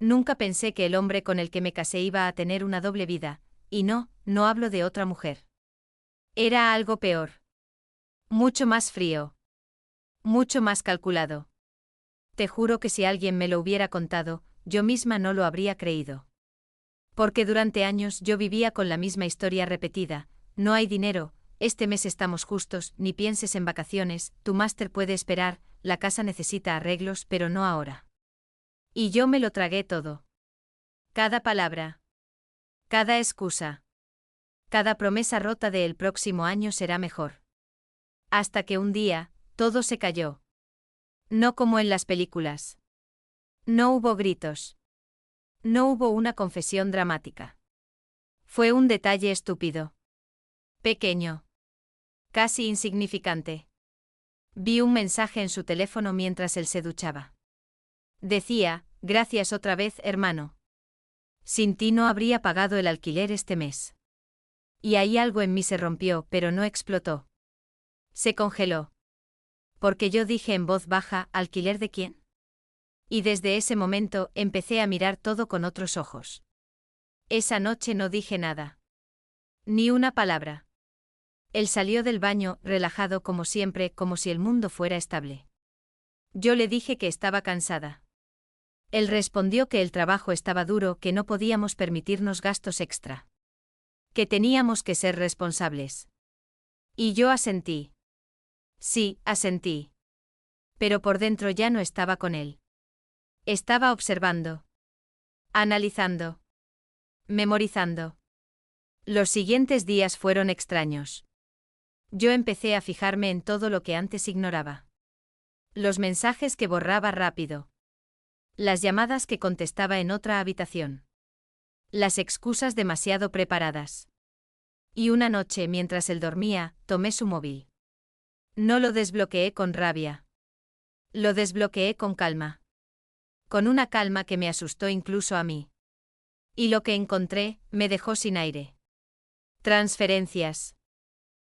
Nunca pensé que el hombre con el que me casé iba a tener una doble vida, y no hablo de otra mujer. Era algo peor. Mucho más frío. Mucho más calculado. Te juro que si alguien me lo hubiera contado, yo misma no lo habría creído. Porque durante años yo vivía con la misma historia repetida: no hay dinero, este mes estamos justos, ni pienses en vacaciones, tu máster puede esperar, la casa necesita arreglos, pero no ahora. Y yo me lo tragué todo. Cada palabra. Cada excusa. Cada promesa rota de el próximo año será mejor. Hasta que un día, todo se cayó. No como en las películas. No hubo gritos. No hubo una confesión dramática. Fue un detalle estúpido. Pequeño. Casi insignificante. Vi un mensaje en su teléfono mientras él se duchaba. Decía: gracias otra vez, hermano. Sin ti no habría pagado el alquiler este mes. Y ahí algo en mí se rompió, pero no explotó. Se congeló. Porque yo dije en voz baja: ¿alquiler de quién? Y desde ese momento empecé a mirar todo con otros ojos. Esa noche no dije nada. Ni una palabra. Él salió del baño, relajado como siempre, como si el mundo fuera estable. Yo le dije que estaba cansada. Él respondió que el trabajo estaba duro, que no podíamos permitirnos gastos extra. Que teníamos que ser responsables. Y yo asentí. Sí, asentí. Pero por dentro ya no estaba con él. Estaba observando. Analizando. Memorizando. Los siguientes días fueron extraños. Yo empecé a fijarme en todo lo que antes ignoraba. Los mensajes que borraba rápido. Las llamadas que contestaba en otra habitación. Las excusas demasiado preparadas. Y una noche, mientras él dormía, tomé su móvil. No lo desbloqueé con rabia. Lo desbloqueé con calma. Con una calma que me asustó incluso a mí. Y lo que encontré, me dejó sin aire. Transferencias.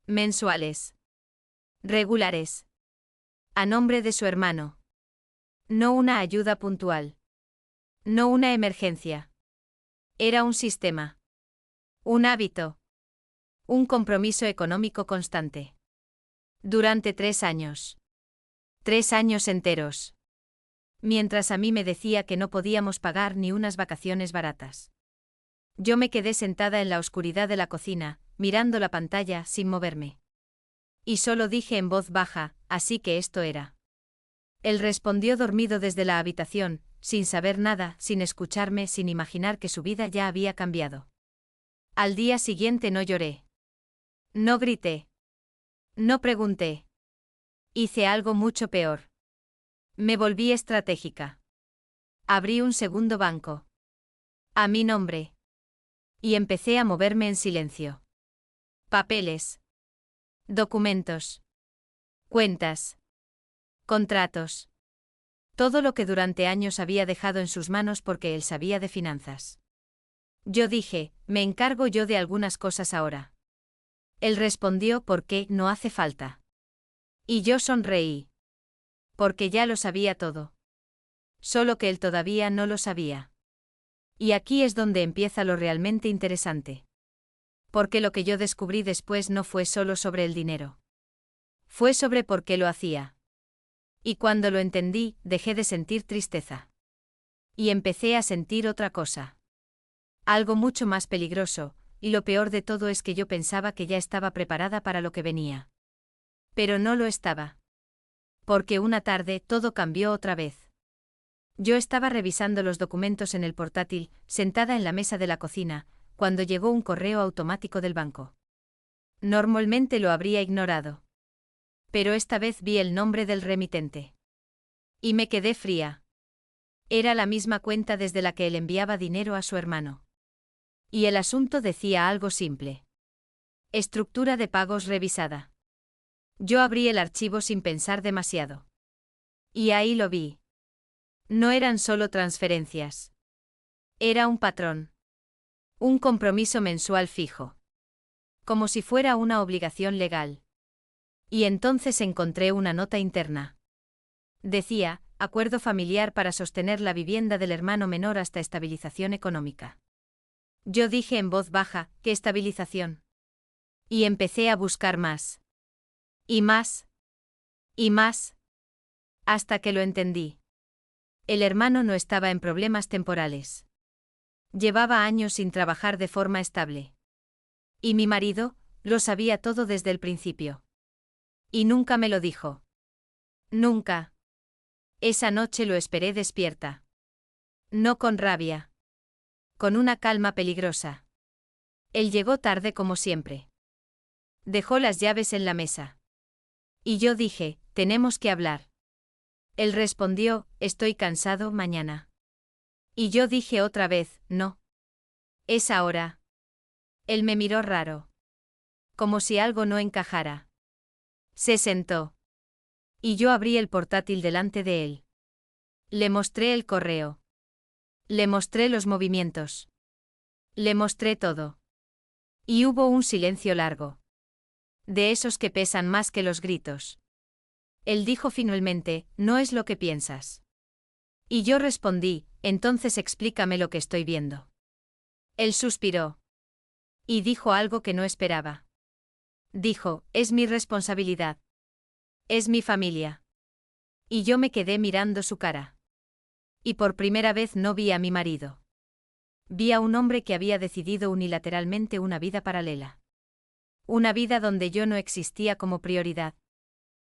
Mensuales. Regulares. A nombre de su hermano. No una ayuda puntual. No una emergencia. Era un sistema. Un hábito. Un compromiso económico constante. Durante 3 años. 3 años enteros. Mientras a mí me decía que no podíamos pagar ni unas vacaciones baratas. Yo me quedé sentada en la oscuridad de la cocina, mirando la pantalla sin moverme. Y solo dije en voz baja: así que esto era. Él respondió dormido desde la habitación, sin saber nada, sin escucharme, sin imaginar que su vida ya había cambiado. Al día siguiente no lloré. No grité. No pregunté. Hice algo mucho peor. Me volví estratégica. Abrí un segundo banco. A mi nombre. Y empecé a moverme en silencio. Papeles. Documentos. Cuentas. Contratos. Todo lo que durante años había dejado en sus manos porque él sabía de finanzas. Yo dije: me encargo yo de algunas cosas ahora. Él respondió: ¿por qué? No hace falta. Y yo sonreí. Porque ya lo sabía todo. Solo que él todavía no lo sabía. Y aquí es donde empieza lo realmente interesante. Porque lo que yo descubrí después no fue solo sobre el dinero. Fue sobre por qué lo hacía. Y cuando lo entendí, dejé de sentir tristeza. Y empecé a sentir otra cosa. Algo mucho más peligroso, y lo peor de todo es que yo pensaba que ya estaba preparada para lo que venía. Pero no lo estaba. Porque una tarde todo cambió otra vez. Yo estaba revisando los documentos en el portátil, sentada en la mesa de la cocina, cuando llegó un correo automático del banco. Normalmente lo habría ignorado. Pero esta vez vi el nombre del remitente. Y me quedé fría. Era la misma cuenta desde la que él enviaba dinero a su hermano. Y el asunto decía algo simple. Estructura de pagos revisada. Yo abrí el archivo sin pensar demasiado. Y ahí lo vi. No eran solo transferencias. Era un patrón. Un compromiso mensual fijo. Como si fuera una obligación legal. Y entonces encontré una nota interna. Decía: acuerdo familiar para sostener la vivienda del hermano menor hasta estabilización económica. Yo dije en voz baja, ¿qué estabilización? Y empecé a buscar más. Y más. Y más. Hasta que lo entendí. El hermano no estaba en problemas temporales. Llevaba años sin trabajar de forma estable. Y mi marido, lo sabía todo desde el principio. Y nunca me lo dijo. Nunca. Esa noche lo esperé despierta. No con rabia. Con una calma peligrosa. Él llegó tarde como siempre. Dejó las llaves en la mesa. Y yo dije, tenemos que hablar. Él respondió, estoy cansado, mañana. Y yo dije otra vez, no. Es ahora. Él me miró raro. Como si algo no encajara. Se sentó. Y yo abrí el portátil delante de él. Le mostré el correo. Le mostré los movimientos. Le mostré todo. Y hubo un silencio largo. De esos que pesan más que los gritos. Él dijo finalmente, no es lo que piensas. Y yo respondí, entonces explícame lo que estoy viendo. Él suspiró. Y dijo algo que no esperaba. Dijo, es mi responsabilidad. Es mi familia. Y yo me quedé mirando su cara. Y por primera vez no vi a mi marido. Vi a un hombre que había decidido unilateralmente una vida paralela. Una vida donde yo no existía como prioridad.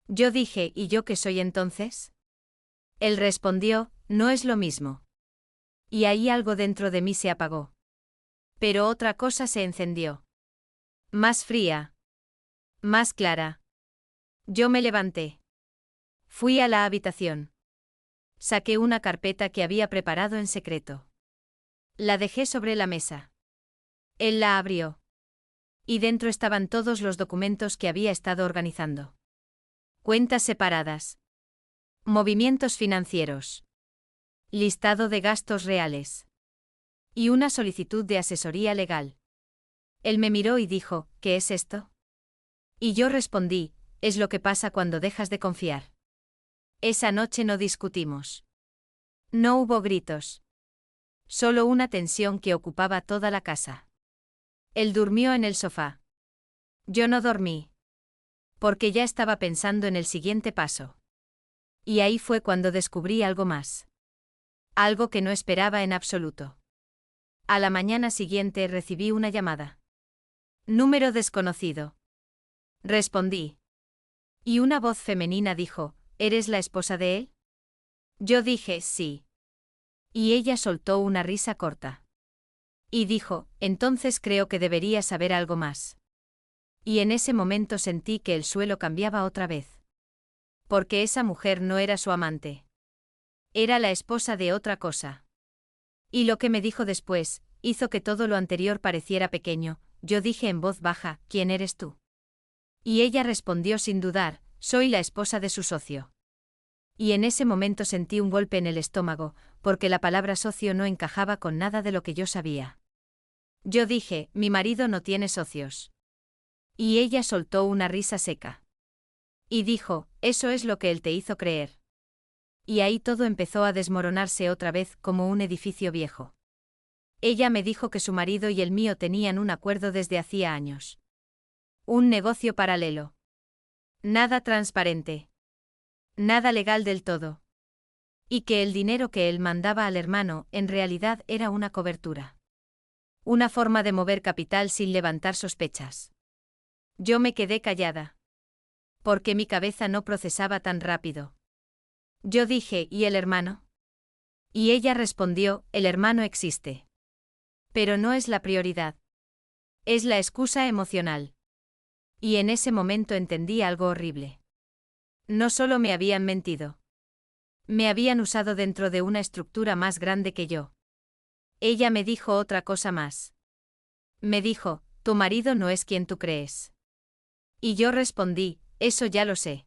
Yo dije, ¿y yo qué soy entonces? Él respondió, no es lo mismo. Y ahí algo dentro de mí se apagó. Pero otra cosa se encendió. Más fría. Más clara. Yo me levanté. Fui a la habitación. Saqué una carpeta que había preparado en secreto. La dejé sobre la mesa. Él la abrió. Y dentro estaban todos los documentos que había estado organizando. Cuentas separadas. Movimientos financieros. Listado de gastos reales. Y una solicitud de asesoría legal. Él me miró y dijo, ¿qué es esto? Y yo respondí, es lo que pasa cuando dejas de confiar. Esa noche no discutimos. No hubo gritos. Solo una tensión que ocupaba toda la casa. Él durmió en el sofá. Yo no dormí. Porque ya estaba pensando en el siguiente paso. Y ahí fue cuando descubrí algo más. Algo que no esperaba en absoluto. A la mañana siguiente recibí una llamada. Número desconocido. Respondí. Y una voz femenina dijo, ¿eres la esposa de él? Yo dije, sí. Y ella soltó una risa corta. Y dijo, entonces creo que debería saber algo más. Y en ese momento sentí que el suelo cambiaba otra vez. Porque esa mujer no era su amante. Era la esposa de otra cosa. Y lo que me dijo después, hizo que todo lo anterior pareciera pequeño. Yo dije en voz baja, ¿quién eres tú? Y ella respondió sin dudar, soy la esposa de su socio. Y en ese momento sentí un golpe en el estómago, porque la palabra socio no encajaba con nada de lo que yo sabía. Yo dije, mi marido no tiene socios. Y ella soltó una risa seca. Y dijo, eso es lo que él te hizo creer. Y ahí todo empezó a desmoronarse otra vez como un edificio viejo. Ella me dijo que su marido y el mío tenían un acuerdo desde hacía años. Un negocio paralelo. Nada transparente. Nada legal del todo. Y que el dinero que él mandaba al hermano en realidad era una cobertura. Una forma de mover capital sin levantar sospechas. Yo me quedé callada. Porque mi cabeza no procesaba tan rápido. Yo dije, ¿y el hermano? Y ella respondió, el hermano existe. Pero no es la prioridad. Es la excusa emocional. Y en ese momento entendí algo horrible. No solo me habían mentido. Me habían usado dentro de una estructura más grande que yo. Ella me dijo otra cosa más. Me dijo, tu marido no es quien tú crees. Y yo respondí, eso ya lo sé.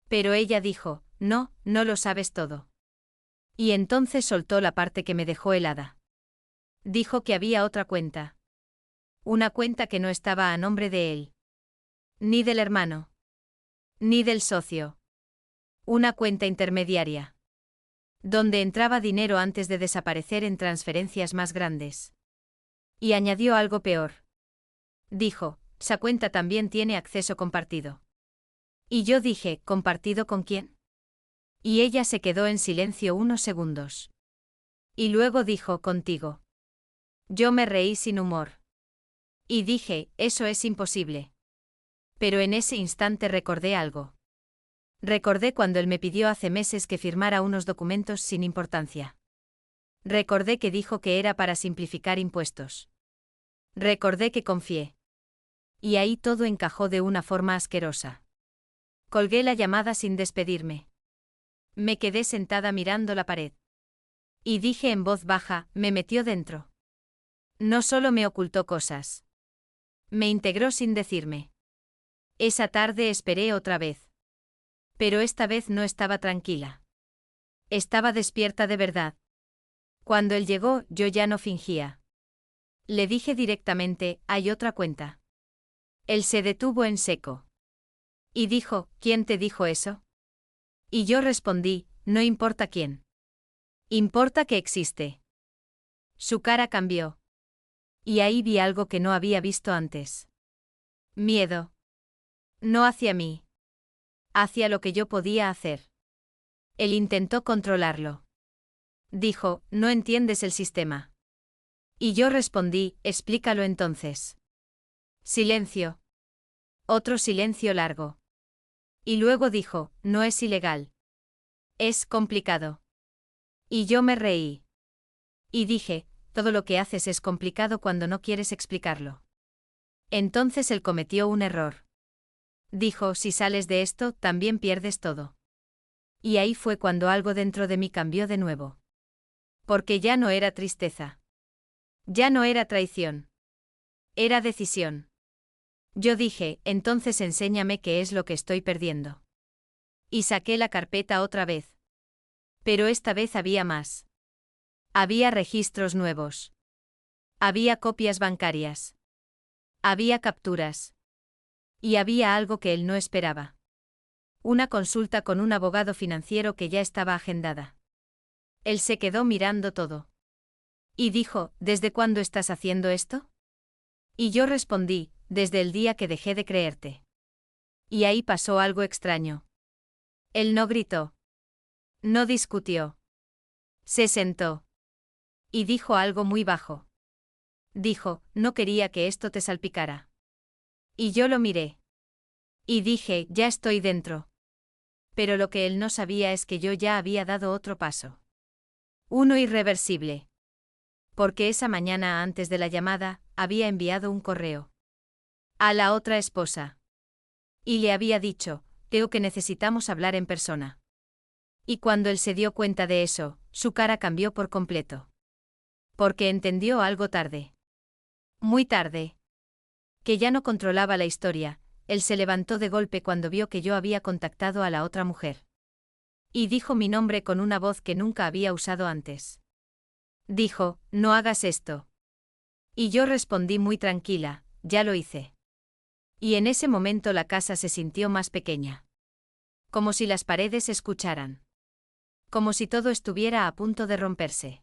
Pero ella dijo, no, no lo sabes todo. Y entonces soltó la parte que me dejó helada. Dijo que había otra cuenta. Una cuenta que no estaba a nombre de él. Ni del hermano. Ni del socio. Una cuenta intermediaria. donde entraba dinero antes de desaparecer en transferencias más grandes. Y añadió algo peor. Dijo, esa cuenta también tiene acceso compartido. Y yo dije, ¿compartido con quién? Y ella se quedó en silencio unos segundos. Y luego dijo, contigo. Yo me reí sin humor. Y dije, eso es imposible. Pero en ese instante recordé algo. Recordé cuando él me pidió hace meses que firmara unos documentos sin importancia. Recordé que dijo que era para simplificar impuestos. Recordé que confié. Y ahí todo encajó de una forma asquerosa. Colgué la llamada sin despedirme. Me quedé sentada mirando la pared. Y dije en voz baja, me metió dentro. No solo me ocultó cosas. Me integró sin decirme. Esa tarde esperé otra vez. Pero esta vez no estaba tranquila. Estaba despierta de verdad. Cuando él llegó, yo ya no fingía. Le dije directamente, hay otra cuenta. Él se detuvo en seco. Y dijo, ¿quién te dijo eso? Y yo respondí, no importa quién. Importa que existe. Su cara cambió. Y ahí vi algo que no había visto antes. Miedo. No hacia mí. Hacia lo que yo podía hacer. Él intentó controlarlo. Dijo, no entiendes el sistema. Y yo respondí, explícalo entonces. Silencio. Otro silencio largo. Y luego dijo, no es ilegal. Es complicado. Y yo me reí. Y dije, todo lo que haces es complicado cuando no quieres explicarlo. Entonces él cometió un error. Dijo, si sales de esto, también pierdes todo. Y ahí fue cuando algo dentro de mí cambió de nuevo. Porque ya no era tristeza. Ya no era traición. Era decisión. Yo dije, entonces enséñame qué es lo que estoy perdiendo. Y saqué la carpeta otra vez. Pero esta vez había más. Había registros nuevos. Había copias bancarias. Había capturas. Y había algo que él no esperaba. Una consulta con un abogado financiero que ya estaba agendada. Él se quedó mirando todo. Y dijo, ¿desde cuándo estás haciendo esto? Y yo respondí, desde el día que dejé de creerte. Y ahí pasó algo extraño. Él no gritó. No discutió. Se sentó. Y dijo algo muy bajo. Dijo, no quería que esto te salpicara. Y yo lo miré. Y dije, ya estoy dentro. Pero lo que él no sabía es que yo ya había dado otro paso. Uno irreversible. Porque esa mañana antes de la llamada, había enviado un correo. A la otra esposa. Y le había dicho, creo que necesitamos hablar en persona. Y cuando él se dio cuenta de eso, su cara cambió por completo. Porque entendió algo tarde. Muy tarde. Que ya no controlaba la historia, él se levantó de golpe cuando vio que yo había contactado a la otra mujer. Y dijo mi nombre con una voz que nunca había usado antes. Dijo, no hagas esto. Y yo respondí muy tranquila, ya lo hice. Y en ese momento la casa se sintió más pequeña. Como si las paredes escucharan. Como si todo estuviera a punto de romperse.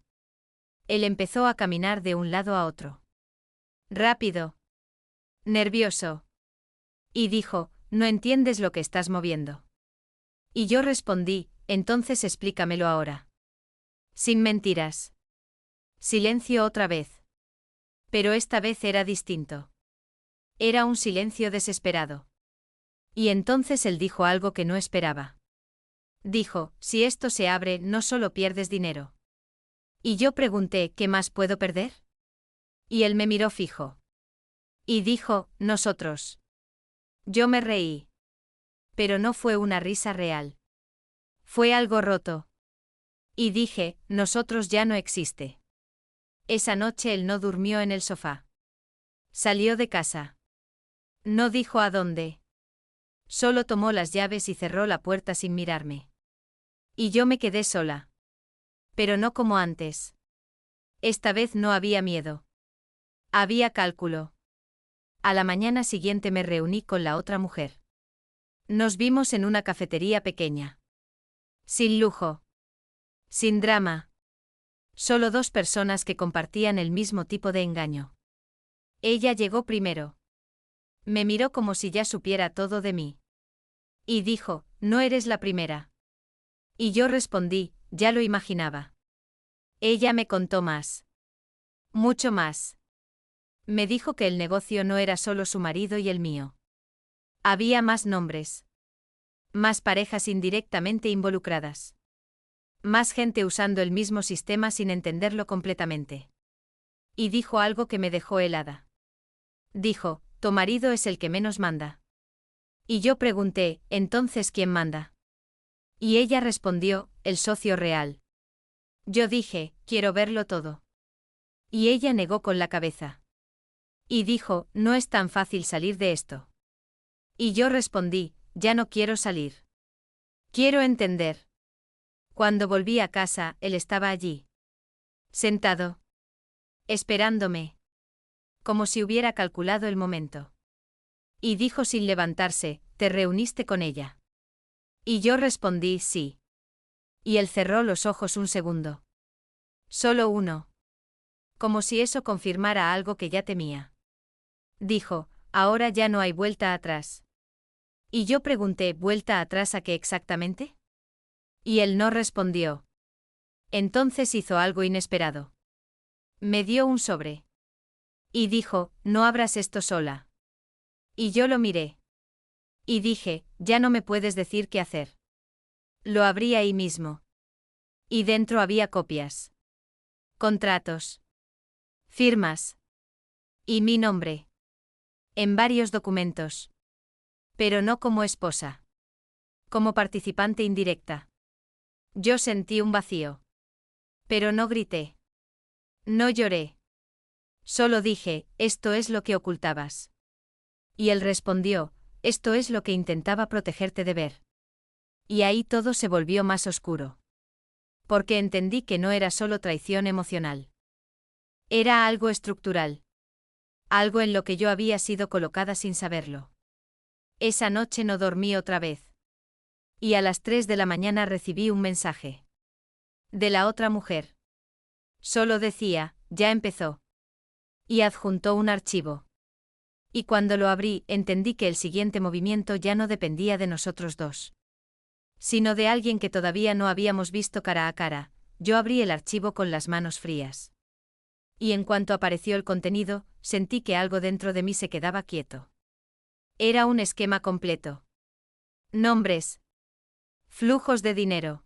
Él empezó a caminar de un lado a otro. Rápido. Nervioso. Y dijo, no entiendes lo que estás moviendo. Y yo respondí, entonces explícamelo ahora. Sin mentiras. Silencio otra vez. Pero esta vez era distinto. Era un silencio desesperado. Y entonces él dijo algo que no esperaba. Dijo, si esto se abre, no solo pierdes dinero. Y yo pregunté, ¿qué más puedo perder? Y él me miró fijo. Y dijo, nosotros. Yo me reí. Pero no fue una risa real. Fue algo roto. Y dije, nosotros ya no existe. Esa noche él no durmió en el sofá. Salió de casa. No dijo a dónde. Solo tomó las llaves y cerró la puerta sin mirarme. Y yo me quedé sola. Pero no como antes. Esta vez no había miedo. Había cálculo. A la mañana siguiente me reuní con la otra mujer. Nos vimos en una cafetería pequeña. Sin lujo. Sin drama. Solo dos personas que compartían el mismo tipo de engaño. Ella llegó primero. Me miró como si ya supiera todo de mí. Y dijo, no eres la primera. Y yo respondí, ya lo imaginaba. Ella me contó más. Mucho más. Me dijo que el negocio no era solo su marido y el mío. Había más nombres. Más parejas indirectamente involucradas. Más gente usando el mismo sistema sin entenderlo completamente. Y dijo algo que me dejó helada. Dijo, tu marido es el que menos manda. Y yo pregunté, ¿entonces quién manda? Y ella respondió, el socio real. Yo dije, quiero verlo todo. Y ella negó con la cabeza. Y dijo, no es tan fácil salir de esto. Y yo respondí, ya no quiero salir. Quiero entender. Cuando volví a casa, él estaba allí. Sentado. Esperándome. Como si hubiera calculado el momento. Y dijo sin levantarse, ¿te reuniste con ella? Y yo respondí, sí. Y él cerró los ojos un segundo. Solo uno. Como si eso confirmara algo que ya temía. Dijo, ahora ya no hay vuelta atrás. Y yo pregunté, ¿vuelta atrás a qué exactamente? Y él no respondió. Entonces hizo algo inesperado. Me dio un sobre. Y dijo, no abras esto sola. Y yo lo miré. Y dije, ya no me puedes decir qué hacer. Lo abrí ahí mismo. Y dentro había copias. Contratos. Firmas. Y mi nombre. En varios documentos. Pero no como esposa. Como participante indirecta. Yo sentí un vacío. Pero no grité. No lloré. Solo dije, esto es lo que ocultabas. Y él respondió, esto es lo que intentaba protegerte de ver. Y ahí todo se volvió más oscuro. Porque entendí que no era solo traición emocional. Era algo estructural. Algo en lo que yo había sido colocada sin saberlo. Esa noche no dormí otra vez. Y a las 3 de la mañana recibí un mensaje. De la otra mujer. Solo decía, ya empezó. Y adjuntó un archivo. Y cuando lo abrí, entendí que el siguiente movimiento ya no dependía de nosotros dos. Sino de alguien que todavía no habíamos visto cara a cara. Yo abrí el archivo con las manos frías. Y en cuanto apareció el contenido, sentí que algo dentro de mí se quedaba quieto. Era un esquema completo. Nombres. Flujos de dinero.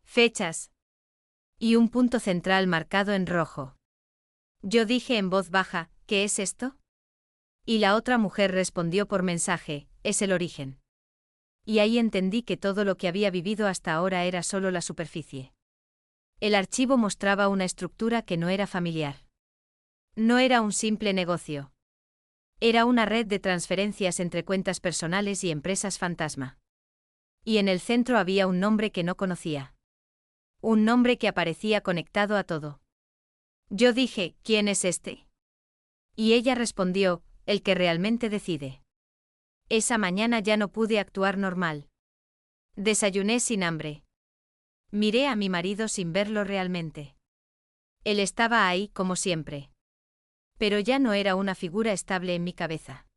Fechas. Y un punto central marcado en rojo. Yo dije en voz baja, ¿qué es esto? Y la otra mujer respondió por mensaje, es el origen. Y ahí entendí que todo lo que había vivido hasta ahora era solo la superficie. El archivo mostraba una estructura que no era familiar. No era un simple negocio. Era una red de transferencias entre cuentas personales y empresas fantasma. Y en el centro había un nombre que no conocía. Un nombre que aparecía conectado a todo. Yo dije, ¿quién es este? Y ella respondió, el que realmente decide. Esa mañana ya no pude actuar normal. Desayuné sin hambre. Miré a mi marido sin verlo realmente. Él estaba ahí como siempre. Pero ya no era una figura estable en mi cabeza.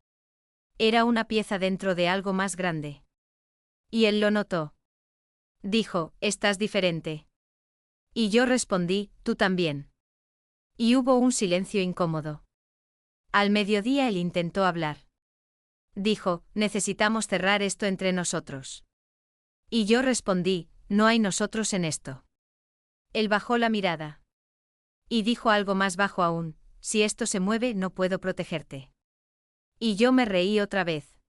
Era una pieza dentro de algo más grande. Y él lo notó. Dijo, estás diferente. Y yo respondí, tú también. Y hubo un silencio incómodo. Al mediodía él intentó hablar. Dijo, necesitamos cerrar esto entre nosotros. Y yo respondí, no hay nosotros en esto. Él bajó la mirada. Y dijo algo más bajo aún, si esto se mueve no puedo protegerte. Y yo me reí otra vez.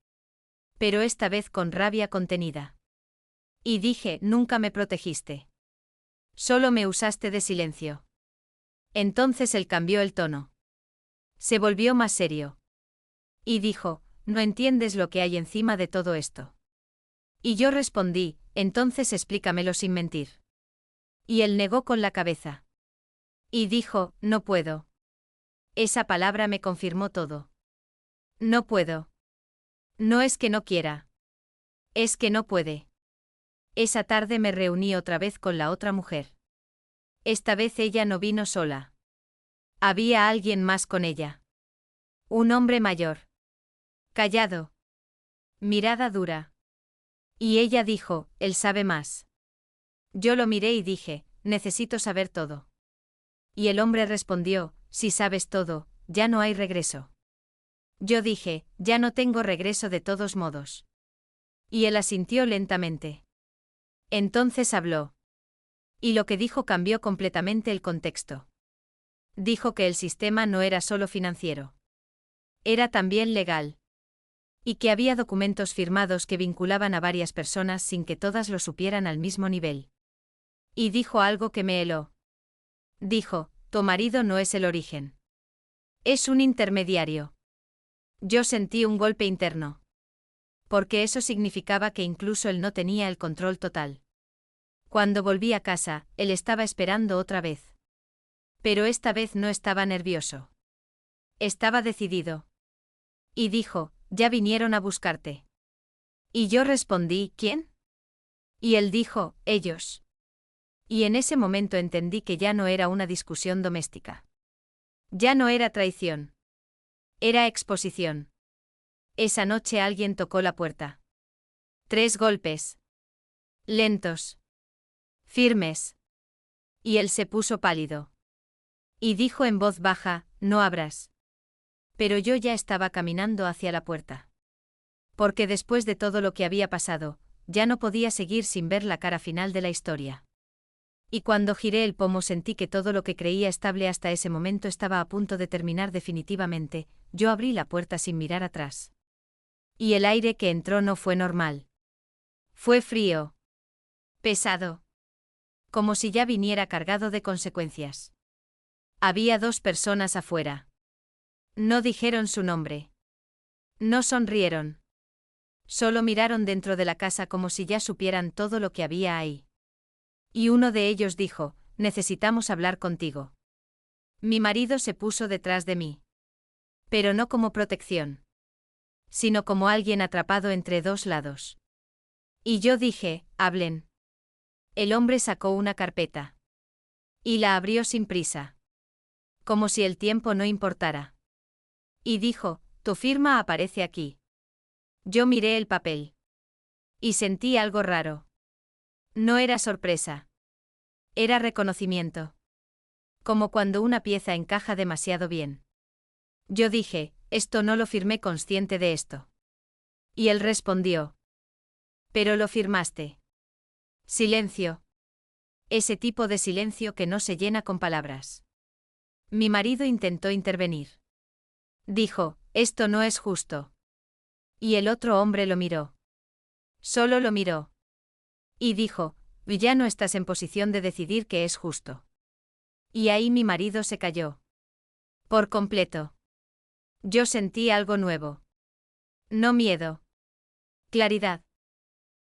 Pero esta vez con rabia contenida. Y dije, nunca me protegiste. Solo me usaste de silencio. Entonces él cambió el tono. Se volvió más serio. Y dijo, no entiendes lo que hay encima de todo esto. Y yo respondí, entonces explícamelo sin mentir. Y él negó con la cabeza. Y dijo, no puedo. Esa palabra me confirmó todo. No puedo. No es que no quiera. Es que no puede. Esa tarde me reuní otra vez con la otra mujer. Esta vez ella no vino sola. Había alguien más con ella. Un hombre mayor. Callado. Mirada dura. Y ella dijo, él sabe más. Yo lo miré y dije, necesito saber todo. Y el hombre respondió, si sabes todo, ya no hay regreso. Yo dije, ya no tengo regreso de todos modos. Y él asintió lentamente. Entonces habló. Y lo que dijo cambió completamente el contexto. Dijo que el sistema no era solo financiero. Era también legal. Y que había documentos firmados que vinculaban a varias personas sin que todas lo supieran al mismo nivel. Y dijo algo que me heló. Dijo, tu marido no es el origen. Es un intermediario. Yo sentí un golpe interno. Porque eso significaba que incluso él no tenía el control total. Cuando volví a casa, él estaba esperando otra vez. Pero esta vez no estaba nervioso. Estaba decidido. Y dijo, ya vinieron a buscarte. Y yo respondí, ¿quién? Y él dijo, ellos. Y en ese momento entendí que ya no era una discusión doméstica. Ya no era traición. Era exposición. Esa noche alguien tocó la puerta. 3 golpes. Lentos. Firmes. Y él se puso pálido. Y dijo en voz baja, no abras. Pero yo ya estaba caminando hacia la puerta. Porque después de todo lo que había pasado, ya no podía seguir sin ver la cara final de la historia. Y cuando giré el pomo sentí que todo lo que creía estable hasta ese momento estaba a punto de terminar definitivamente. Yo abrí la puerta sin mirar atrás. Y el aire que entró no fue normal. Fue frío. Pesado. Como si ya viniera cargado de consecuencias. Había 2 personas afuera. No dijeron su nombre. No sonrieron. Solo miraron dentro de la casa como si ya supieran todo lo que había ahí. Y uno de ellos dijo, necesitamos hablar contigo. Mi marido se puso detrás de mí. Pero no como protección. Sino como alguien atrapado entre 2 lados. Y yo dije, hablen. El hombre sacó una carpeta. Y la abrió sin prisa. Como si el tiempo no importara. Y dijo, tu firma aparece aquí. Yo miré el papel. Y sentí algo raro. No era sorpresa. Era reconocimiento. Como cuando una pieza encaja demasiado bien. Yo dije, esto no lo firmé consciente de esto. Y él respondió. Pero lo firmaste. Silencio. Ese tipo de silencio que no se llena con palabras. Mi marido intentó intervenir. Dijo, esto no es justo. Y el otro hombre lo miró. Solo lo miró. Y dijo, ya no estás en posición de decidir qué es justo. Y ahí mi marido se calló. Por completo. Yo sentí algo nuevo. No miedo. Claridad.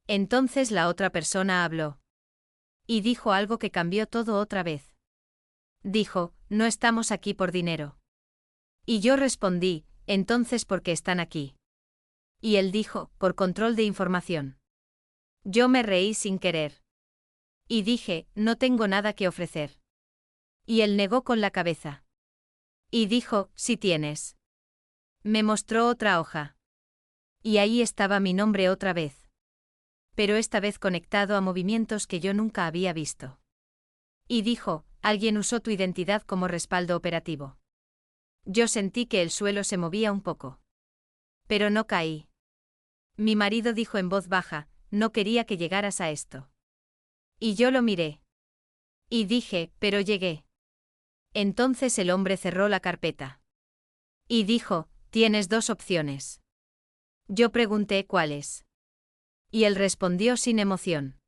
Entonces la otra persona habló. Y dijo algo que cambió todo otra vez. Dijo, no estamos aquí por dinero. Y yo respondí, entonces ¿por qué están aquí? Y él dijo, por control de información. Yo me reí sin querer. Y dije, no tengo nada que ofrecer. Y él negó con la cabeza. Y dijo, sí tienes. Me mostró otra hoja. Y ahí estaba mi nombre otra vez. Pero esta vez conectado a movimientos que yo nunca había visto. Y dijo, alguien usó tu identidad como respaldo operativo. Yo sentí que el suelo se movía un poco. Pero no caí. Mi marido dijo en voz baja, no quería que llegaras a esto. Y yo lo miré. Y dije, pero llegué. Entonces el hombre cerró la carpeta. Y dijo, tienes 2 opciones. Yo pregunté cuáles. Y él respondió sin emoción.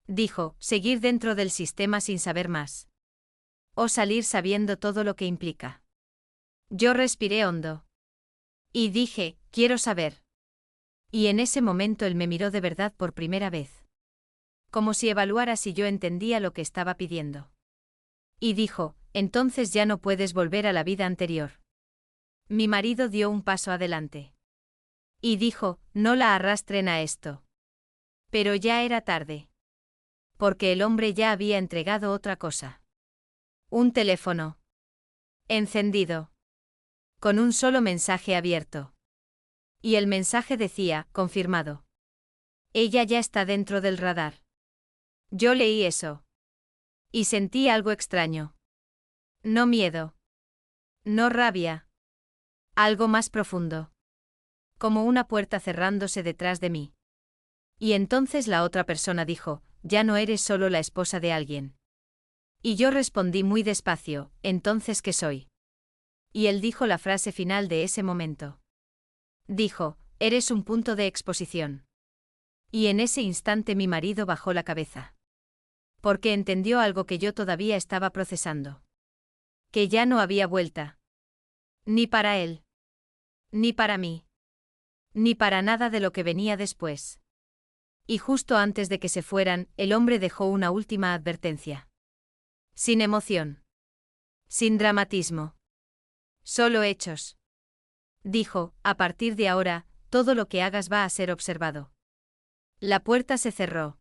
Dijo, seguir dentro del sistema sin saber más. O salir sabiendo todo lo que implica. Yo respiré hondo. Y dije, quiero saber. Y en ese momento él me miró de verdad por primera vez. Como si evaluara si yo entendía lo que estaba pidiendo. Y dijo, entonces ya no puedes volver a la vida anterior. Mi marido dio un paso adelante. Y dijo, no la arrastren a esto. Pero ya era tarde. Porque el hombre ya había entregado otra cosa. Un teléfono. Encendido. Con un solo mensaje abierto. Y el mensaje decía, confirmado. Ella ya está dentro del radar. Yo leí eso. Y sentí algo extraño. No miedo. No rabia. Algo más profundo. Como una puerta cerrándose detrás de mí. Y entonces la otra persona dijo, ya no eres solo la esposa de alguien. Y yo respondí muy despacio, ¿entonces qué soy? Y él dijo la frase final de ese momento. Dijo, eres un punto de exposición. Y en ese instante mi marido bajó la cabeza. Porque entendió algo que yo todavía estaba procesando. Que ya no había vuelta. Ni para él. Ni para mí. Ni para nada de lo que venía después. Y justo antes de que se fueran, el hombre dejó una última advertencia. Sin emoción. Sin dramatismo. Solo hechos. Dijo, a partir de ahora, todo lo que hagas va a ser observado. La puerta se cerró.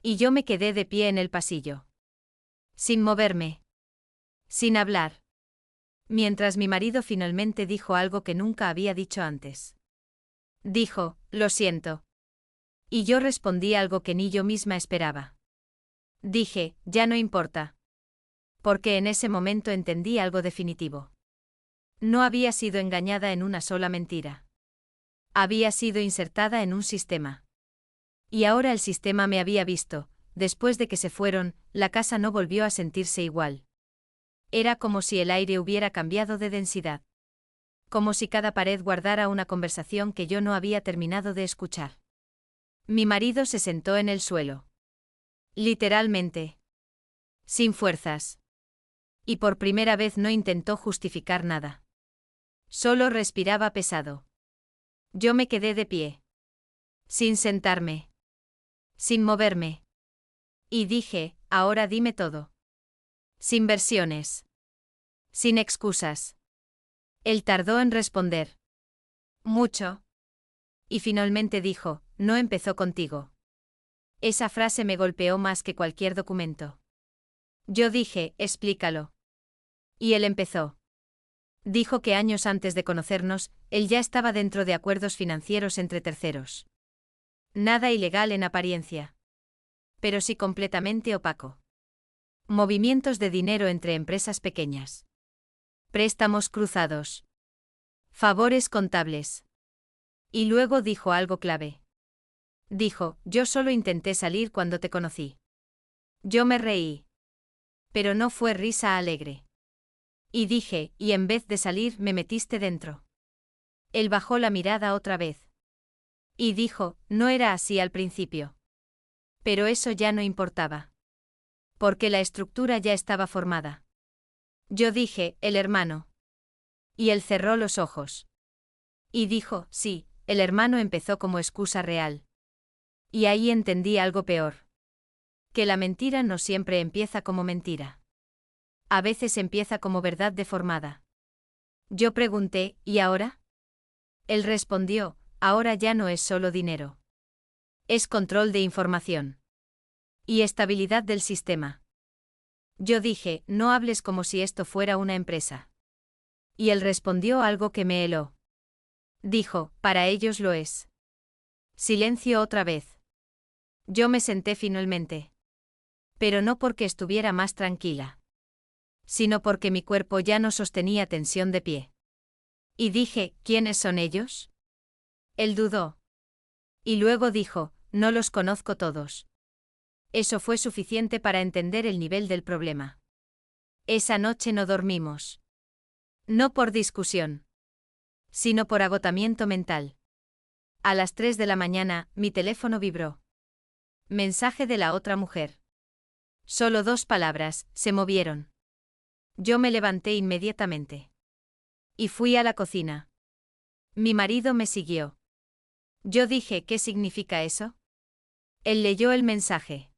Y yo me quedé de pie en el pasillo. Sin moverme. Sin hablar. Mientras mi marido finalmente dijo algo que nunca había dicho antes. Dijo, lo siento. Y yo respondí algo que ni yo misma esperaba. Dije, ya no importa. Porque en ese momento entendí algo definitivo. No había sido engañada en una sola mentira. Había sido insertada en un sistema. Y ahora el sistema me había visto. Después de que se fueron, la casa no volvió a sentirse igual. Era como si el aire hubiera cambiado de densidad. Como si cada pared guardara una conversación que yo no había terminado de escuchar. Mi marido se sentó en el suelo. Literalmente. Sin fuerzas. Y por primera vez no intentó justificar nada. Solo respiraba pesado. Yo me quedé de pie. Sin sentarme. Sin moverme. Y dije, ahora dime todo. Sin versiones. Sin excusas. Él tardó en responder. Mucho. Y finalmente dijo, no empezó contigo. Esa frase me golpeó más que cualquier documento. Yo dije, explícalo. Y él empezó. Dijo que años antes de conocernos, él ya estaba dentro de acuerdos financieros entre terceros. Nada ilegal en apariencia. Pero sí completamente opaco. Movimientos de dinero entre empresas pequeñas. Préstamos cruzados. Favores contables. Y luego dijo algo clave. Dijo, yo solo intenté salir cuando te conocí. Yo me reí. Pero no fue risa alegre. Y dije, y en vez de salir me metiste dentro. Él bajó la mirada otra vez. Y dijo, no era así al principio. Pero eso ya no importaba. Porque la estructura ya estaba formada. Yo dije, el hermano. Y él cerró los ojos. Y dijo, sí, el hermano empezó como excusa real. Y ahí entendí algo peor. Que la mentira no siempre empieza como mentira. A veces empieza como verdad deformada. Yo pregunté, ¿y ahora? Él respondió, ahora ya no es solo dinero. Es control de información. Y estabilidad del sistema. Yo dije, no hables como si esto fuera una empresa. Y él respondió algo que me heló. Dijo, para ellos lo es. Silencio otra vez. Yo me senté finalmente. Pero no porque estuviera más tranquila. Sino porque mi cuerpo ya no sostenía tensión de pie. Y dije, ¿quiénes son ellos? Él dudó. Y luego dijo, no los conozco todos. Eso fue suficiente para entender el nivel del problema. Esa noche no dormimos. No por discusión. Sino por agotamiento mental. A las 3 de la mañana, mi teléfono vibró. Mensaje de la otra mujer. Solo 2 palabras, se movieron. Yo me levanté inmediatamente. Y fui a la cocina. Mi marido me siguió. Yo dije, ¿qué significa eso? Él leyó el mensaje.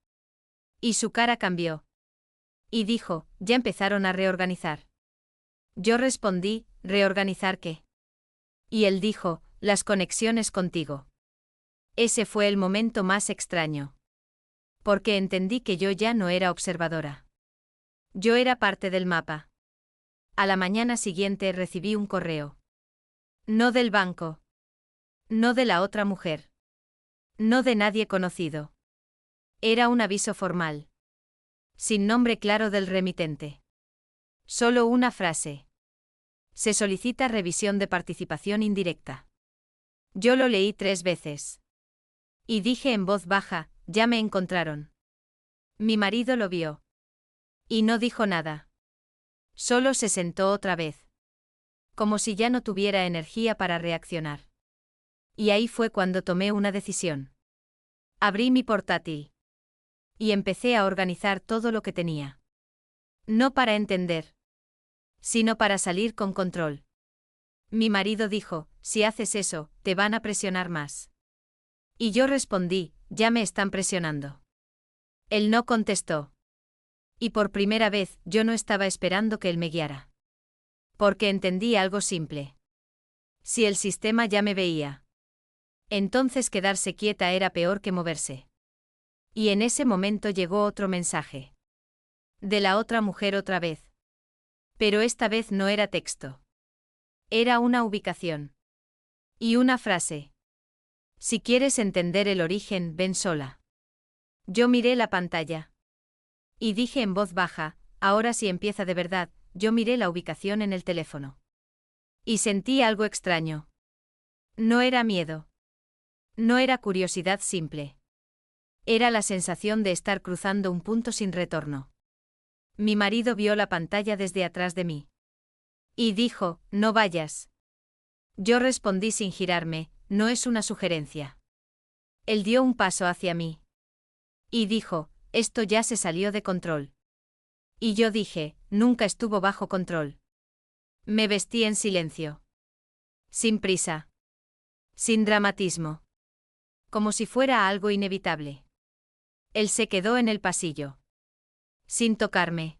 Y su cara cambió. Y dijo, ya empezaron a reorganizar. Yo respondí, ¿reorganizar qué? Y él dijo, las conexiones contigo. Ese fue el momento más extraño. Porque entendí que yo ya no era observadora. Yo era parte del mapa. A la mañana siguiente recibí un correo. No del banco. No de la otra mujer. No de nadie conocido. Era un aviso formal. Sin nombre claro del remitente. Solo una frase. Se solicita revisión de participación indirecta. Yo lo leí 3 veces. Y dije en voz baja, ya me encontraron. Mi marido lo vio. Y no dijo nada. Solo se sentó otra vez. Como si ya no tuviera energía para reaccionar. Y ahí fue cuando tomé una decisión. Abrí mi portátil. Y empecé a organizar todo lo que tenía. No para entender, sino para salir con control. Mi marido dijo, si haces eso, te van a presionar más. Y yo respondí, ya me están presionando. Él no contestó. Y por primera vez yo no estaba esperando que él me guiara. Porque entendí algo simple. Si el sistema ya me veía, entonces quedarse quieta era peor que moverse. Y en ese momento llegó otro mensaje. De la otra mujer otra vez. Pero esta vez no era texto. Era una ubicación. Y una frase. Si quieres entender el origen, ven sola. Yo miré la pantalla. Y dije en voz baja, ahora sí empieza de verdad, yo miré la ubicación en el teléfono. Y sentí algo extraño. No era miedo. No era curiosidad simple. Era la sensación de estar cruzando un punto sin retorno. Mi marido vio la pantalla desde atrás de mí. Y dijo, no vayas. Yo respondí sin girarme, no es una sugerencia. Él dio un paso hacia mí. Y dijo, esto ya se salió de control. Y yo dije, nunca estuvo bajo control. Me vestí en silencio. Sin prisa. Sin dramatismo. Como si fuera algo inevitable. Él se quedó en el pasillo. Sin tocarme.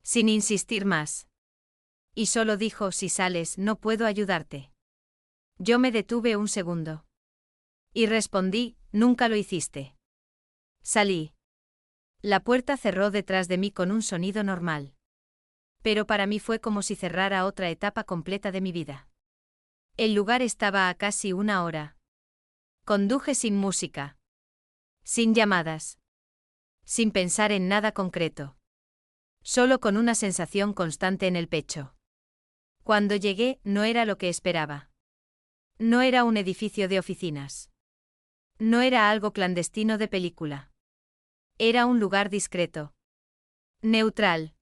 Sin insistir más. Y solo dijo, si sales, no puedo ayudarte. Yo me detuve un segundo. Y respondí, nunca lo hiciste. Salí. La puerta cerró detrás de mí con un sonido normal. Pero para mí fue como si cerrara otra etapa completa de mi vida. El lugar estaba a casi 1 hora. Conduje sin música. Sin llamadas. Sin pensar en nada concreto. Solo con una sensación constante en el pecho. Cuando llegué, no era lo que esperaba. No era un edificio de oficinas. No era algo clandestino de película. Era un lugar discreto. Neutral.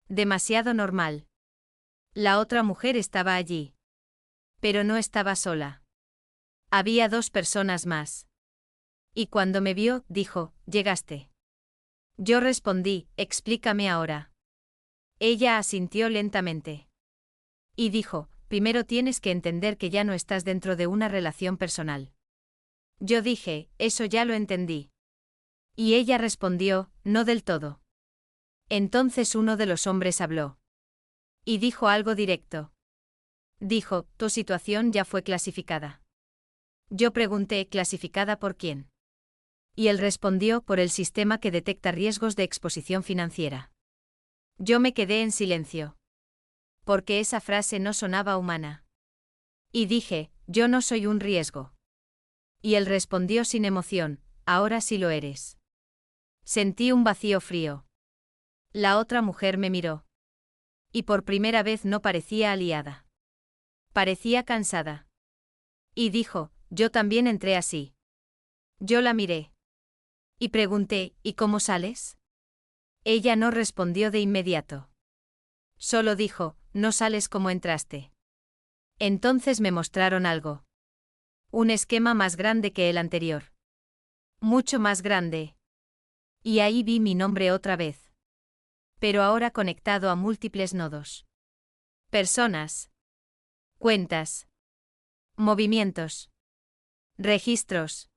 Demasiado normal. La otra mujer estaba allí. Pero no estaba sola. Había 2 personas más. Y cuando me vio, dijo, llegaste. Yo respondí, explícame ahora. Ella asintió lentamente. Y dijo, primero tienes que entender que ya no estás dentro de una relación personal. Yo dije, eso ya lo entendí. Y ella respondió, no del todo. Entonces uno de los hombres habló. Y dijo algo directo. Dijo, tu situación ya fue clasificada. Yo pregunté, ¿clasificada por quién? Y él respondió, por el sistema que detecta riesgos de exposición financiera. Yo me quedé en silencio. Porque esa frase no sonaba humana. Y dije, yo no soy un riesgo. Y él respondió sin emoción, ahora sí lo eres. Sentí un vacío frío. La otra mujer me miró. Y por primera vez no parecía aliada. Parecía cansada. Y dijo, yo también entré así. Yo la miré. Y pregunté, ¿y cómo sales? Ella no respondió de inmediato. Solo dijo, no sales como entraste. Entonces me mostraron algo. Un esquema más grande que el anterior. Mucho más grande. Y ahí vi mi nombre otra vez. Pero ahora conectado a múltiples nodos. Personas. Cuentas. Movimientos. Registros.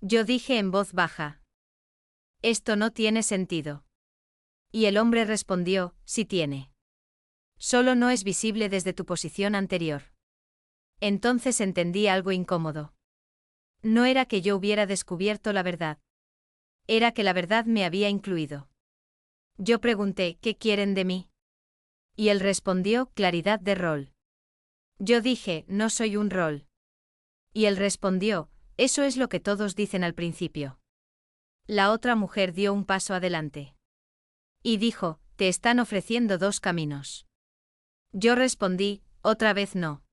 Yo dije en voz baja. Esto no tiene sentido. Y el hombre respondió, sí tiene. Solo no es visible desde tu posición anterior. Entonces entendí algo incómodo. No era que yo hubiera descubierto la verdad. Era que la verdad me había incluido. Yo pregunté, ¿qué quieren de mí? Y él respondió, claridad de rol. Yo dije, no soy un rol. Y él respondió, eso es lo que todos dicen al principio. La otra mujer dio un paso adelante. Y dijo, te están ofreciendo dos caminos. Yo respondí, otra vez no.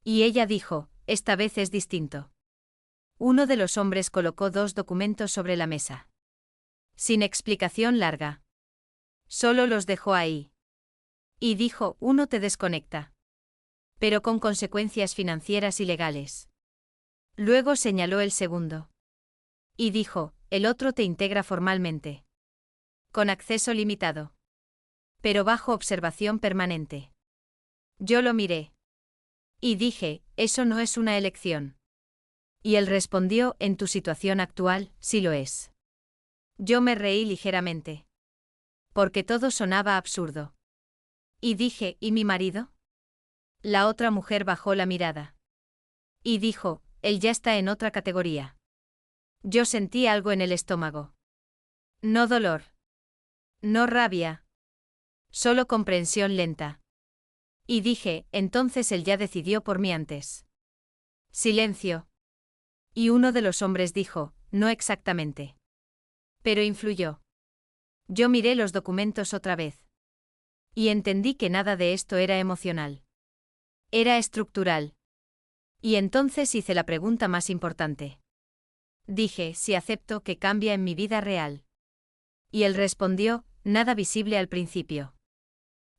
Y ella dijo, esta vez es distinto. Uno de los hombres colocó dos documentos sobre la mesa. Sin explicación larga. Solo los dejó ahí. Y dijo, uno te desconecta. Pero con consecuencias financieras y legales. Luego señaló el segundo. Y dijo, el otro te integra formalmente. Con acceso limitado. Pero bajo observación permanente. Yo lo miré. Y dije, eso no es una elección. Y él respondió, en tu situación actual, sí lo es. Yo me reí ligeramente. Porque todo sonaba absurdo. Y dije, ¿y mi marido? La otra mujer bajó la mirada. Y dijo, él ya está en otra categoría. Yo sentí algo en el estómago. No dolor. No rabia. Solo comprensión lenta. Y dije, entonces él ya decidió por mí antes. Silencio. Y uno de los hombres dijo, no exactamente. Pero influyó. Yo miré los documentos otra vez. Y entendí que nada de esto era emocional. Era estructural. Y entonces hice la pregunta más importante. Dije, si acepto que cambia en mi vida real. Y él respondió, nada visible al principio.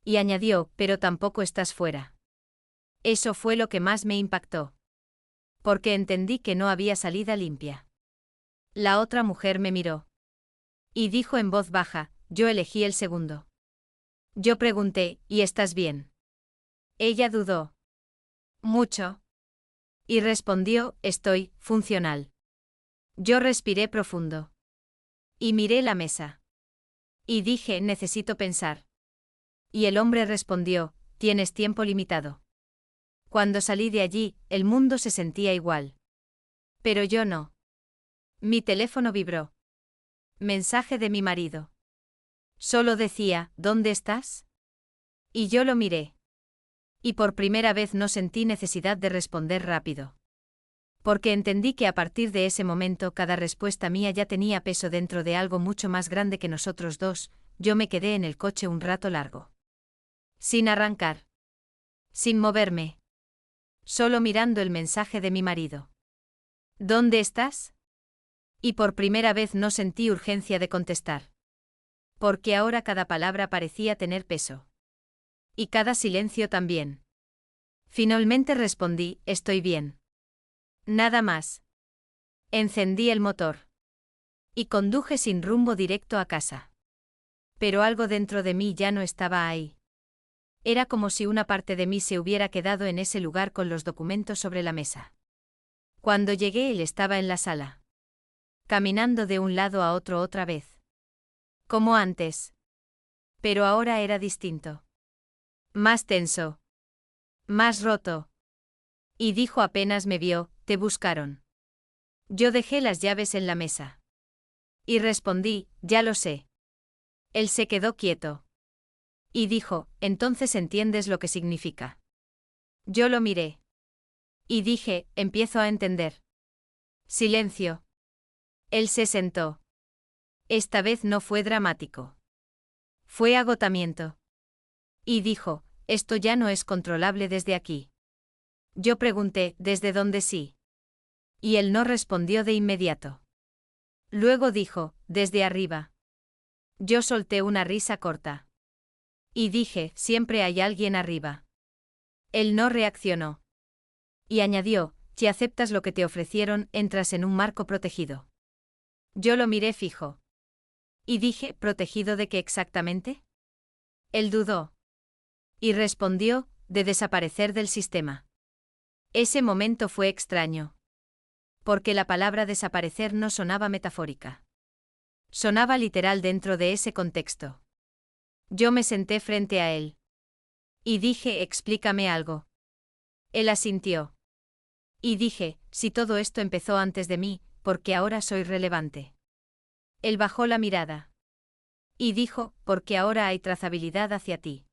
Y añadió, pero tampoco estás fuera. Eso fue lo que más me impactó. Porque entendí que no había salida limpia. La otra mujer me miró. Y dijo en voz baja, yo elegí el segundo. Yo pregunté, ¿y estás bien? Ella dudó. Mucho. Y respondió, estoy, funcional. Yo respiré profundo. Y miré la mesa. Y dije, necesito pensar. Y el hombre respondió, tienes tiempo limitado. Cuando salí de allí, el mundo se sentía igual. Pero yo no. Mi teléfono vibró. Mensaje de mi marido. Solo decía, ¿dónde estás? Y yo lo miré. Y por primera vez no sentí necesidad de responder rápido. Porque entendí que a partir de ese momento cada respuesta mía ya tenía peso dentro de algo mucho más grande que nosotros dos. Yo me quedé en el coche un rato largo. Sin arrancar. Sin moverme. Solo mirando el mensaje de mi marido. ¿Dónde estás? Y por primera vez no sentí urgencia de contestar. Porque ahora cada palabra parecía tener peso. Y cada silencio también. Finalmente respondí, estoy bien. Nada más. Encendí el motor. Y conduje sin rumbo directo a casa. Pero algo dentro de mí ya no estaba ahí. Era como si una parte de mí se hubiera quedado en ese lugar con los documentos sobre la mesa. Cuando llegué él estaba en la sala. Caminando de un lado a otro otra vez. Como antes. Pero ahora era distinto. Más tenso. Más roto. Y dijo apenas me vio, te buscaron. Yo dejé las llaves en la mesa. Y respondí, ya lo sé. Él se quedó quieto. Y dijo, entonces entiendes lo que significa. Yo lo miré. Y dije, empiezo a entender. Silencio. Él se sentó. Esta vez no fue dramático. Fue agotamiento. Y dijo, esto ya no es controlable desde aquí. Yo pregunté, ¿desde dónde sí? Y él no respondió de inmediato. Luego dijo, desde arriba. Yo solté una risa corta. Y dije, siempre hay alguien arriba. Él no reaccionó. Y añadió, si aceptas lo que te ofrecieron, entras en un marco protegido. Yo lo miré fijo. Y dije, ¿protegido de qué exactamente? Él dudó. Y respondió, de desaparecer del sistema. Ese momento fue extraño. Porque la palabra desaparecer no sonaba metafórica. Sonaba literal dentro de ese contexto. Yo me senté frente a él. Y dije, explícame algo. Él asintió. Y dije, si todo esto empezó antes de mí, ¿por qué ahora soy relevante? Él bajó la mirada. Y dijo, porque ahora hay trazabilidad hacia ti.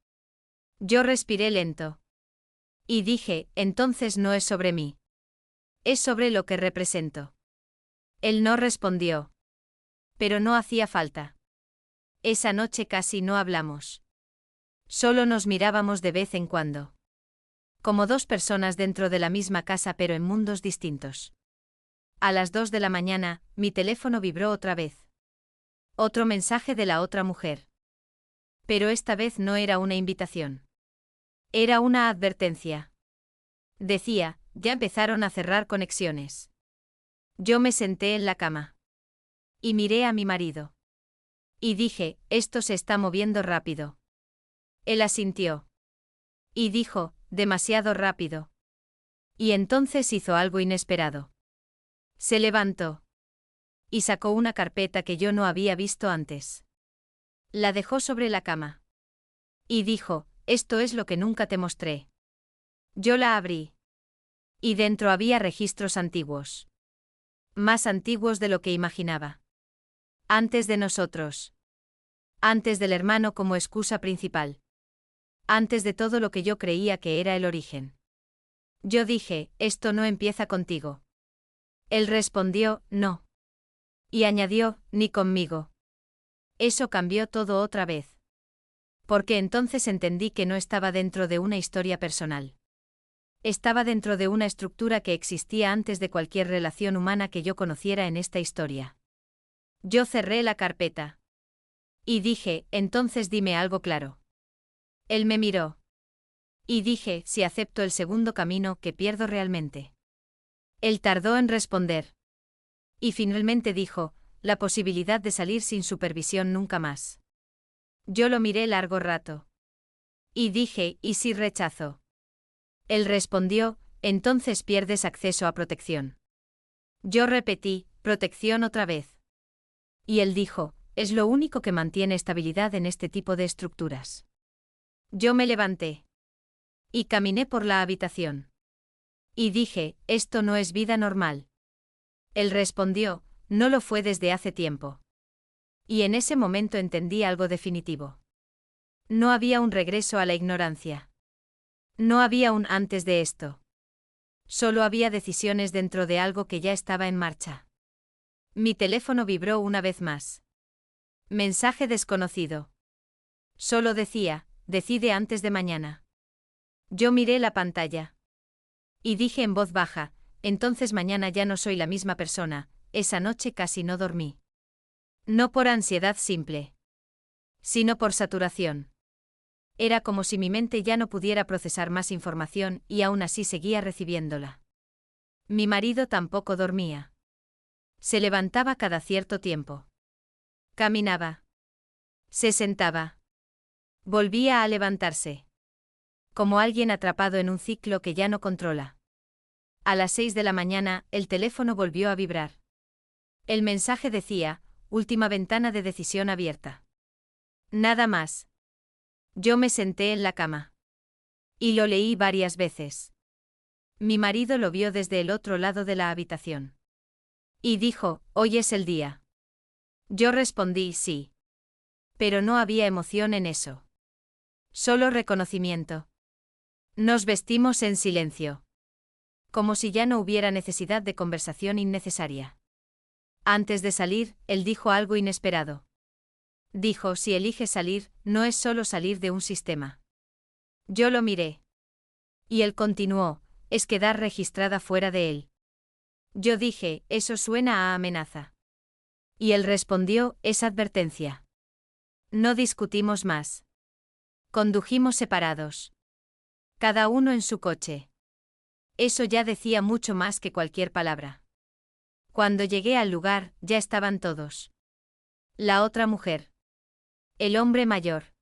Yo respiré lento. Y dije, entonces no es sobre mí. Es sobre lo que represento. Él no respondió. Pero no hacía falta. Esa noche casi no hablamos. Solo nos mirábamos de vez en cuando. Como dos personas dentro de la misma casa pero en mundos distintos. A las 2 de la mañana, mi teléfono vibró otra vez. Otro mensaje de la otra mujer. Pero esta vez no era una invitación. Era una advertencia. Decía, ya empezaron a cerrar conexiones. Yo me senté en la cama. Y miré a mi marido. Y dije, esto se está moviendo rápido. Él asintió. Y dijo, demasiado rápido. Y entonces hizo algo inesperado. Se levantó. Y sacó una carpeta que yo no había visto antes. La dejó sobre la cama. Y dijo, esto es lo que nunca te mostré. Yo la abrí. Y dentro había registros antiguos. Más antiguos de lo que imaginaba. Antes de nosotros. Antes del hermano como excusa principal. Antes de todo lo que yo creía que era el origen. Yo dije, esto no empieza contigo. Él respondió, no. Y añadió, ni conmigo. Eso cambió todo otra vez. Porque entonces entendí que no estaba dentro de una historia personal. Estaba dentro de una estructura que existía antes de cualquier relación humana que yo conociera en esta historia. Yo cerré la carpeta. Y dije, entonces dime algo claro. Él me miró. Y dije, si acepto el segundo camino, ¿qué pierdo realmente? Él tardó en responder. Y finalmente dijo, la posibilidad de salir sin supervisión nunca más. Yo lo miré largo rato. Y dije, ¿y si rechazo? Él respondió, entonces pierdes acceso a protección. Yo repetí, protección otra vez. Y él dijo, es lo único que mantiene estabilidad en este tipo de estructuras. Yo me levanté. Y caminé por la habitación. Y dije, esto no es vida normal. Él respondió, no lo fue desde hace tiempo. Y en ese momento entendí algo definitivo. No había un regreso a la ignorancia. No había un antes de esto. Solo había decisiones dentro de algo que ya estaba en marcha. Mi teléfono vibró una vez más. Mensaje desconocido. Solo decía, decide antes de mañana. Yo miré la pantalla. Y dije en voz baja, entonces mañana ya no soy la misma persona, esa noche casi no dormí. No por ansiedad simple. Sino por saturación. Era como si mi mente ya no pudiera procesar más información y aún así seguía recibiéndola. Mi marido tampoco dormía. Se levantaba cada cierto tiempo. Caminaba. Se sentaba. Volvía a levantarse. Como alguien atrapado en un ciclo que ya no controla. A las 6 de la mañana, el teléfono volvió a vibrar. El mensaje decía, última ventana de decisión abierta. Nada más. Yo me senté en la cama. Y lo leí varias veces. Mi marido lo vio desde el otro lado de la habitación. Y dijo, hoy es el día. Yo respondí sí. Pero no había emoción en eso. Solo reconocimiento. Nos vestimos en silencio. Como si ya no hubiera necesidad de conversación innecesaria. Antes de salir, él dijo algo inesperado. Dijo, si eliges salir, no es solo salir de un sistema. Yo lo miré. Y él continuó, es quedar registrada fuera de él. Yo dije, eso suena a amenaza. Y él respondió, es advertencia. No discutimos más. Condujimos separados. Cada uno en su coche. Eso ya decía mucho más que cualquier palabra. Cuando llegué al lugar, ya estaban todos. La otra mujer. El hombre mayor.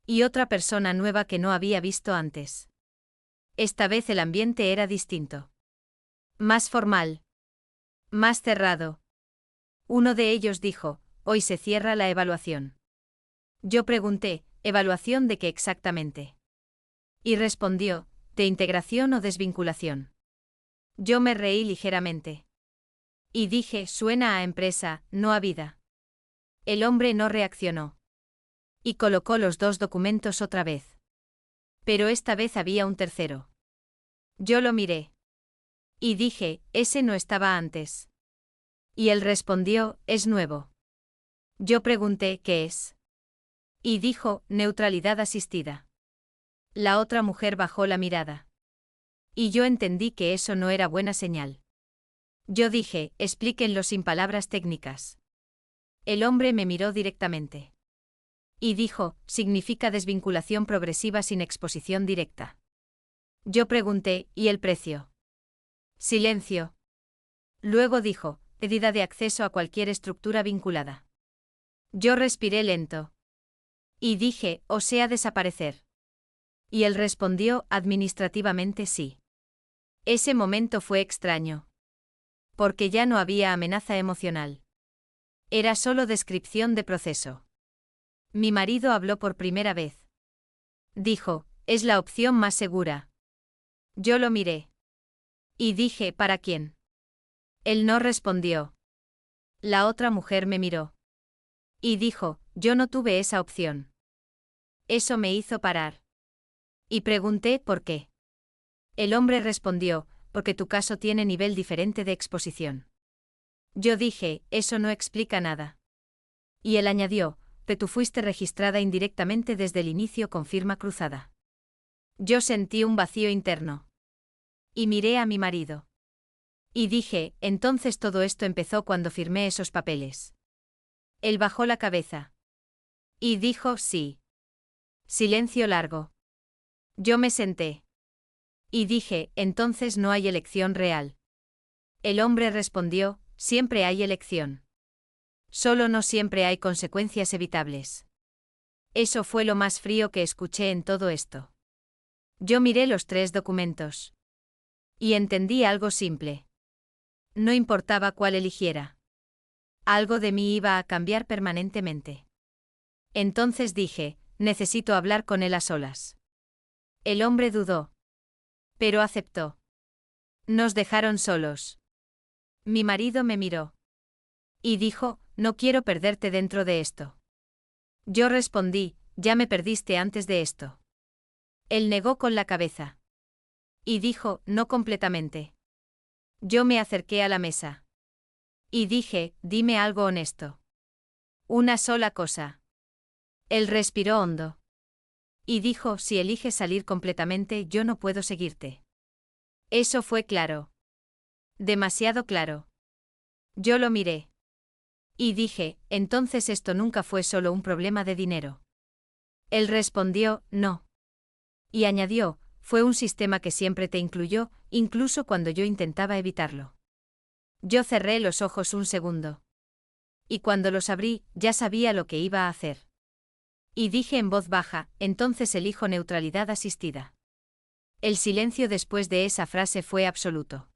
Y otra persona nueva que no había visto antes. Esta vez el ambiente era distinto. Más formal. Más cerrado. Uno de ellos dijo, hoy se cierra la evaluación. Yo pregunté, ¿evaluación de qué exactamente? Y respondió, de integración o desvinculación. Yo me reí ligeramente. Y dije, suena a empresa, no a vida. El hombre no reaccionó. Y colocó los dos documentos otra vez. Pero esta vez había un tercero. Yo lo miré. Y dije, ese no estaba antes. Y él respondió, es nuevo. Yo pregunté, ¿qué es? Y dijo, neutralidad asistida. La otra mujer bajó la mirada. Y yo entendí que eso no era buena señal. Yo dije, explíquenlo sin palabras técnicas. El hombre me miró directamente. Y dijo, significa desvinculación progresiva sin exposición directa. Yo pregunté, ¿y el precio? Silencio. Luego dijo, pérdida de acceso a cualquier estructura vinculada. Yo respiré lento. Y dije, o sea, desaparecer. Y él respondió, administrativamente sí. Ese momento fue extraño. Porque ya no había amenaza emocional. Era solo descripción de proceso. Mi marido habló por primera vez. Dijo, es la opción más segura. Yo lo miré. Y dije, ¿para quién? Él no respondió. La otra mujer me miró. Y dijo, yo no tuve esa opción. Eso me hizo parar. Y pregunté, ¿por qué? El hombre respondió, porque tu caso tiene nivel diferente de exposición. Yo dije, eso no explica nada. Y él añadió, que tú fuiste registrada indirectamente desde el inicio con firma cruzada. Yo sentí un vacío interno. Y miré a mi marido. Y dije, entonces todo esto empezó cuando firmé esos papeles. Él bajó la cabeza. Y dijo, sí. Silencio largo. Yo me senté. Y dije, entonces no hay elección real. El hombre respondió, siempre hay elección. Solo no siempre hay consecuencias evitables. Eso fue lo más frío que escuché en todo esto. Yo miré los 3 documentos. Y entendí algo simple. No importaba cuál eligiera. Algo de mí iba a cambiar permanentemente. Entonces dije, necesito hablar con él a solas. El hombre dudó. Pero aceptó. Nos dejaron solos. Mi marido me miró. Y dijo, no quiero perderte dentro de esto. Yo respondí, ya me perdiste antes de esto. Él negó con la cabeza. Y dijo, no completamente. Yo me acerqué a la mesa. Y dije, dime algo honesto. Una sola cosa. Él respiró hondo. Y dijo, si eliges salir completamente, yo no puedo seguirte. Eso fue claro. Demasiado claro. Yo lo miré. Y dije, entonces esto nunca fue solo un problema de dinero. Él respondió, no. Y añadió, fue un sistema que siempre te incluyó, incluso cuando yo intentaba evitarlo. Yo cerré los ojos un segundo. Y cuando los abrí, ya sabía lo que iba a hacer. Y dije en voz baja, entonces elijo neutralidad asistida. El silencio después de esa frase fue absoluto.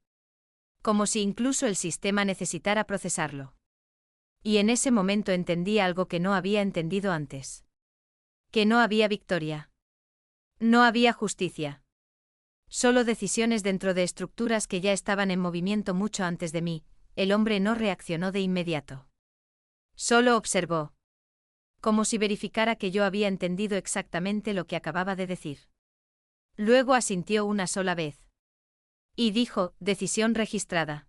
Como si incluso el sistema necesitara procesarlo. Y en ese momento entendí algo que no había entendido antes. Que no había victoria. No había justicia. Solo decisiones dentro de estructuras que ya estaban en movimiento mucho antes de mí. El hombre no reaccionó de inmediato. Solo observó. Como si verificara que yo había entendido exactamente lo que acababa de decir. Luego asintió una sola vez. Y dijo, decisión registrada.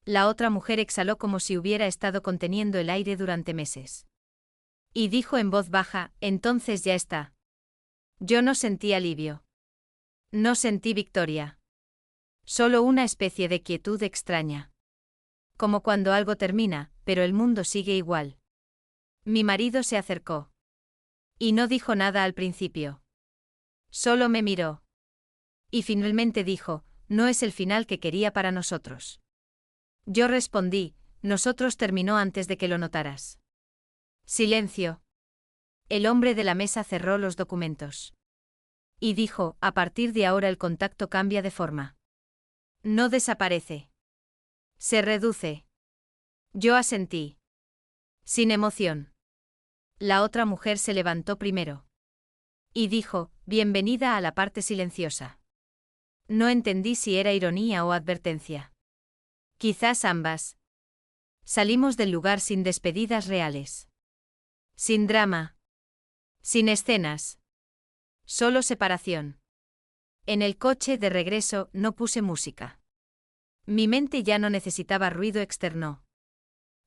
La otra mujer exhaló como si hubiera estado conteniendo el aire durante meses. Y dijo en voz baja, entonces ya está. Yo no sentí alivio. No sentí victoria. Solo una especie de quietud extraña. Como cuando algo termina, pero el mundo sigue igual. Mi marido se acercó. Y no dijo nada al principio. Solo me miró. Y finalmente dijo, no es el final que quería para nosotros. Yo respondí, nosotros terminó antes de que lo notaras. Silencio. El hombre de la mesa cerró los documentos. Y dijo, a partir de ahora el contacto cambia de forma. No desaparece. Se reduce. Yo asentí. Sin emoción. La otra mujer se levantó primero. Y dijo, bienvenida a la parte silenciosa. No entendí si era ironía o advertencia. Quizás ambas. Salimos del lugar sin despedidas reales. Sin drama. Sin escenas. Solo separación. En el coche de regreso no puse música. Mi mente ya no necesitaba ruido externo.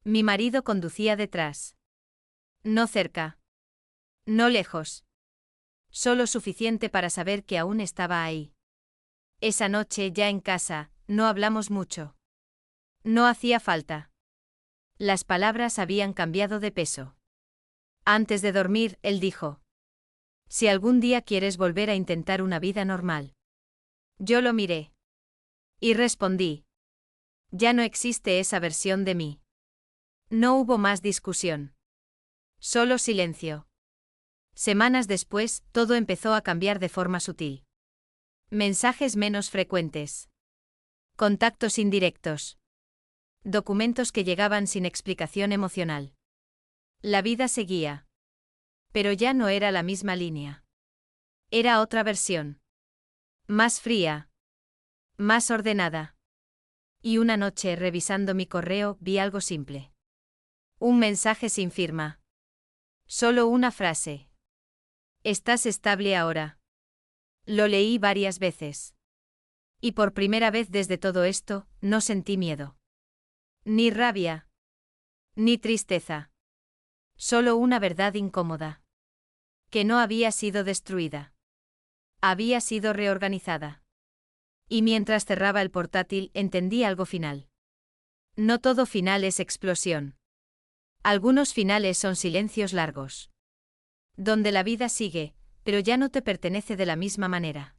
Mi marido conducía detrás. No cerca. No lejos. Solo suficiente para saber que aún estaba ahí. Esa noche, ya en casa, no hablamos mucho. No hacía falta. Las palabras habían cambiado de peso. Antes de dormir, él dijo: si algún día quieres volver a intentar una vida normal. Yo lo miré. Y respondí: ya no existe esa versión de mí. No hubo más discusión. Solo silencio. Semanas después, todo empezó a cambiar de forma sutil. Mensajes menos frecuentes. Contactos indirectos. Documentos que llegaban sin explicación emocional. La vida seguía. Pero ya no era la misma línea. Era otra versión. Más fría. Más ordenada. Y una noche, revisando mi correo, vi algo simple. Un mensaje sin firma. Solo una frase. ¿Estás estable ahora? Lo leí varias veces. Y por primera vez desde todo esto, no sentí miedo. Ni rabia. Ni tristeza. Solo una verdad incómoda. Que no había sido destruida. Había sido reorganizada. Y mientras cerraba el portátil, entendí algo final. No todo final es explosión. Algunos finales son silencios largos. Donde la vida sigue, pero ya no te pertenece de la misma manera.